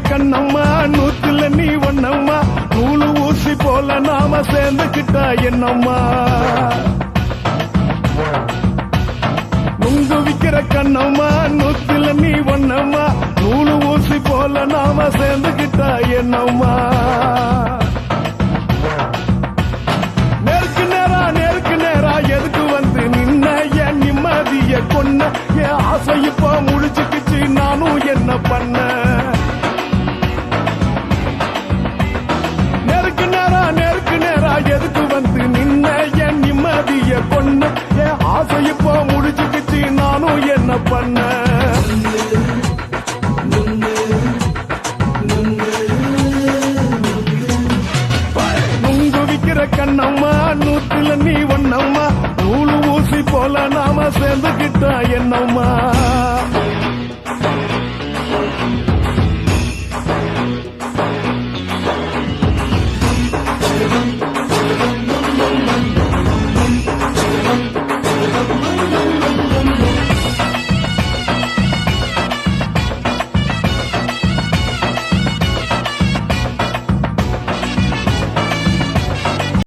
கண்ணம்மா நூத்துல நீ ஒண்ணம்மா நூலு ஊசி போல நாம சேர்ந்துக்கிட்டா என்னம்மா நுங்கு விக்கிற கண்ணம்மா நூத்துல நீ ஒண்ணம்மா நூலு ஊசி போல நாம சேர்ந்துக்கிட்டா என்னம்மா நேருக்கு நேரா எதுக்கு வந்து நின்ன என் நிம்மதிய கொன்ன என் ஆசை இப்ப முடிச்சுக்கிச்சு நானும் என்ன பண்ண எதுக்கு வந்து நின்ன என் நிம்மதிய கொன்ன என் ஆசை இப்போ முடிச்சுக்கிச்சு நானும் என்ன பண்ண நுங்கு விக்கிற கண்ணம்மா நூத்துல நீ ஒண்ணம்மா நூலு ஊசி போல நாம சேர்ந்துக்கிட்டா என்னம்மா